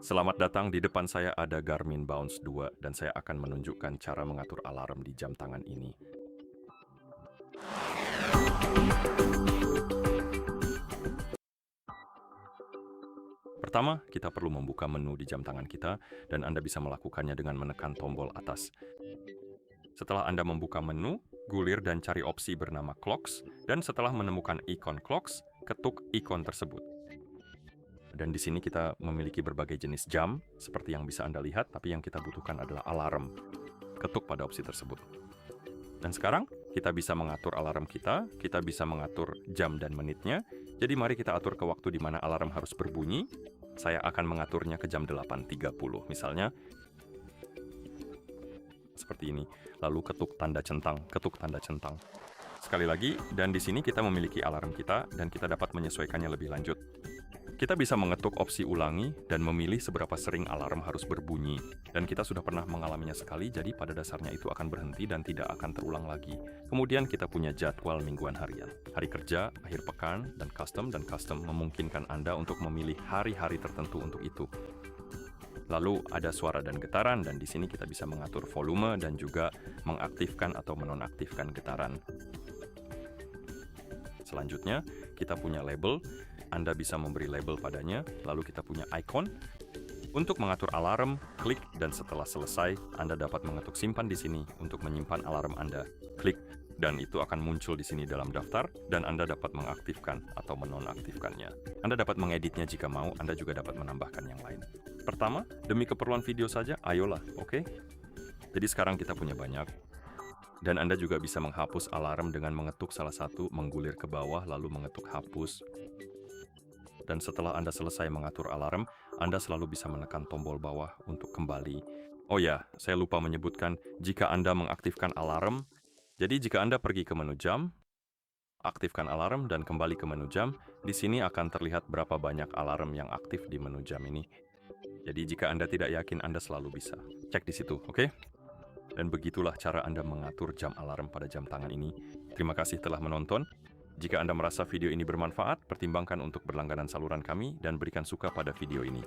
Selamat datang, di depan saya ada Garmin Bounce 2 dan saya akan menunjukkan cara mengatur alarm di jam tangan ini. Pertama, kita perlu membuka menu di jam tangan kita dan Anda bisa melakukannya dengan menekan tombol atas. Setelah Anda membuka menu, gulir dan cari opsi bernama Clocks, dan setelah menemukan ikon Clocks, ketuk ikon tersebut. Dan di sini kita memiliki berbagai jenis jam, seperti yang bisa Anda lihat, tapi yang kita butuhkan adalah alarm. Ketuk pada opsi tersebut. Dan sekarang, kita bisa mengatur alarm kita bisa mengatur jam dan menitnya. Jadi mari kita atur ke waktu di mana alarm harus berbunyi. Saya akan mengaturnya ke jam 8.30, misalnya. Seperti ini. Lalu ketuk tanda centang, ketuk tanda centang. Sekali lagi, dan di sini kita memiliki alarm kita, dan kita dapat menyesuaikannya lebih lanjut. Kita bisa mengetuk opsi ulangi dan memilih seberapa sering alarm harus berbunyi. Dan kita sudah pernah mengalaminya sekali, jadi pada dasarnya itu akan berhenti dan tidak akan terulang lagi. Kemudian kita punya jadwal mingguan harian, hari kerja, akhir pekan, dan custom memungkinkan Anda untuk memilih hari-hari tertentu untuk itu. Lalu ada suara dan getaran, dan di sini kita bisa mengatur volume dan juga mengaktifkan atau menonaktifkan getaran. Selanjutnya, kita punya label. Anda bisa memberi label padanya, lalu kita punya icon. Untuk mengatur alarm, klik dan setelah selesai, Anda dapat mengetuk simpan di sini untuk menyimpan alarm Anda. Klik dan itu akan muncul di sini dalam daftar dan Anda dapat mengaktifkan atau menonaktifkannya. Anda dapat mengeditnya jika mau, Anda juga dapat menambahkan yang lain. Pertama, demi keperluan video saja, ayolah, oke? Jadi sekarang kita punya banyak. Dan Anda juga bisa menghapus alarm dengan mengetuk salah satu, menggulir ke bawah, lalu mengetuk hapus. Dan setelah Anda selesai mengatur alarm, Anda selalu bisa menekan tombol bawah untuk kembali. Oh ya, saya lupa menyebutkan, jika Anda mengaktifkan alarm, jadi jika Anda pergi ke menu jam, aktifkan alarm dan kembali ke menu jam, di sini akan terlihat berapa banyak alarm yang aktif di menu jam ini. Jadi jika Anda tidak yakin, Anda selalu bisa cek di situ, oke? Dan begitulah cara Anda mengatur jam alarm pada jam tangan ini. Terima kasih telah menonton. Jika Anda merasa video ini bermanfaat, pertimbangkan untuk berlangganan saluran kami dan berikan suka pada video ini.